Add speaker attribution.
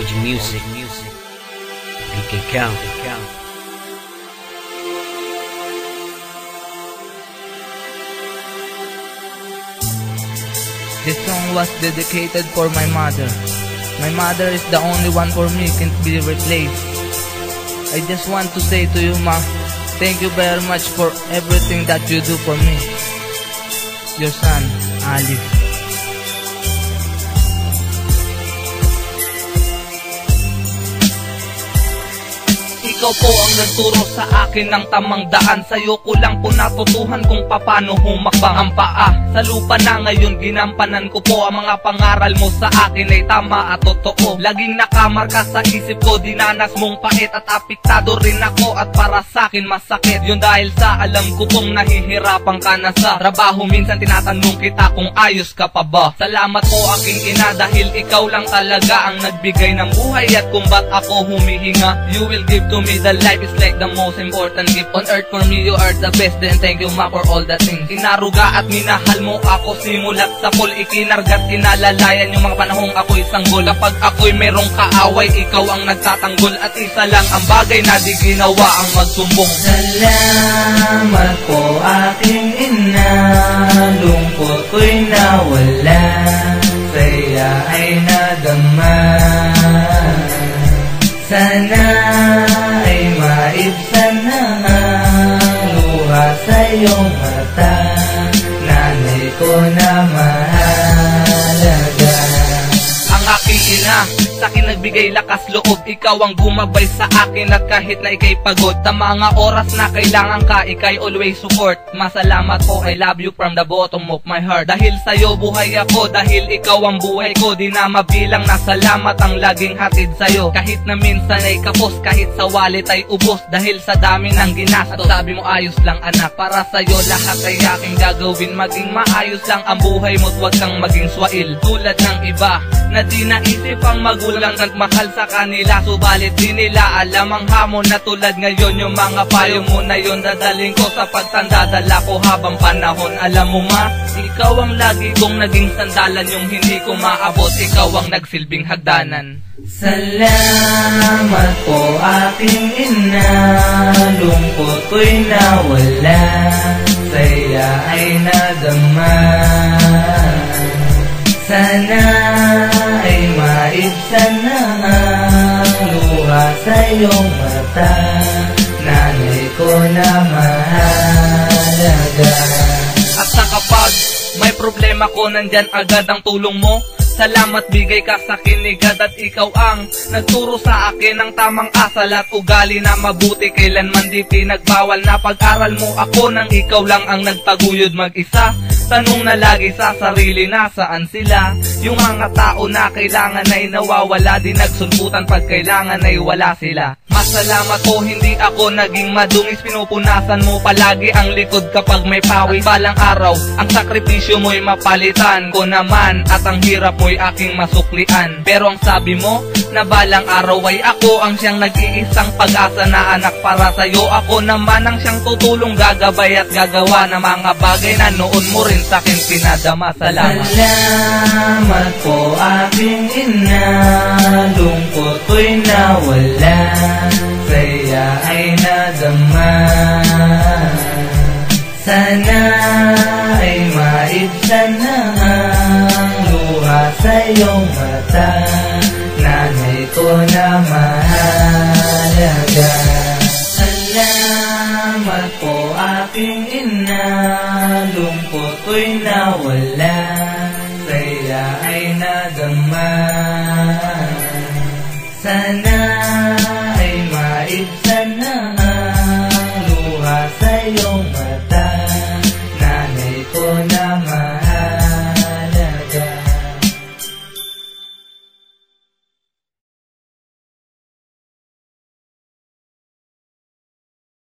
Speaker 1: OG Music, BK Count.
Speaker 2: This song was dedicated for my mother. My mother is the only one for me, can't be replaced. I just want to say to you, Ma, thank you very much for everything that you do for me. Your son, Ali.
Speaker 3: Ikaw po ang nagturo sa akin ng tamang daan. Sa'yo ko lang po natutuhan kung paano humakbang ang paa. Sa lupa na ngayon ginampanan ko po ang mga pangaral mo sa akin ay tama at totoo. Laging nakamarka sa isip ko, dinanas mong pait at apektado rin ako. At para sa akin masakit yun dahil sa alam ko kung nahihirapan ka na sa trabaho. Minsan tinatanong kita kung ayos ka pa ba. Salamat po aking ina dahil ikaw lang talaga ang nagbigay ng buhay. At kung ba't ako humihinga, you will give to me the life is like the most important gift on earth. For me you are the best, then thank you Ma for all the things. Inaruga at minahal mo ako simulat sa pool. Ikinargat, inalalayan yung mga panahong ako'y sanggol. Kapag ako'y merong kaaway, ikaw ang nagtatanggol. At isa lang ang bagay na di ginawa ang magsumbong.
Speaker 2: Salamat po aking ina, lungkot ko'y nawala, saya ay nadama. Sana ay maibsan na ang luha sa iyong mata, nanay ko na mahalaga.
Speaker 3: Ang aking ina, sa'kin nagbigay lakas loob. Ikaw ang gumabay sa akin at kahit na ikay pagod, sa mga oras na kailangan ka, ikay always support. Masalamat po, I love you from the bottom of my heart. Dahil sa'yo buhay ako, dahil ikaw ang buhay ko. Di na mabilang na salamat ang laging hatid sa'yo. Kahit na minsan ay kapos, kahit sa wallet ay ubos, dahil sa dami ng ginastos. Sabi mo ayos lang anak, para sa'yo lahat ay aking gagawin. Maging maayos lang ang buhay mo't wag kang maging swail. Tulad ng iba na di naisip ang magulang nagmahal sa kanila, subalit di nila alam ang hamon na tulad ngayon. Yung mga payo mo na yun dadaling ko sa pagtanda, dala ko habang panahon. Alam mo Ma, ikaw ang lagi kong naging sandalan, yung hindi ko maabot, ikaw ang nagsilbing hagdanan.
Speaker 2: Salamat po aking ina, lungkot ko'y nawala, saya ay nadama. Sana ay maibsan na ang luha sa iyong mata, nanay ko na mahalaga.
Speaker 3: At sa kapag may problema ko, nandyan agad ang tulong mo. Salamat bigay ka sa kinigad at ikaw ang nagturo sa akin ng tamang asal at ugali na mabuti. Kailanman di pinagbawal na pag-aral mo ako nang ikaw lang ang nagtaguyod mag-isa. Tanong na lagi sa sarili, nasaan sila? Yung mga tao na kailangan ay nawawala, di nagsunputan pag kailangan ay wala sila. Masalamat po hindi ako naging madungis, pinupunasan mo palagi ang likod kapag may pawis. At balang araw ang sakripisyo mo'y mapalitan ko naman, at ang hirap mo'y aking masuklian. Pero ang sabi mo na balang araw ay ako ang siyang nag-iisang pag-asa na anak para sa'yo. Ako naman ang siyang tutulong, gagabay at gagawa ng mga bagay na noon mo rin sa'kin pinadama. Salamat.
Speaker 2: Salamat po aking ina, lungkot ko'y nawala, saya ay nadama. Sana ay maibsan na ang luha sa iyong mata, nanay ko na mahalaga. Salamat po aking ina, lungkot ko'y nawala, saya ay nadama. Sana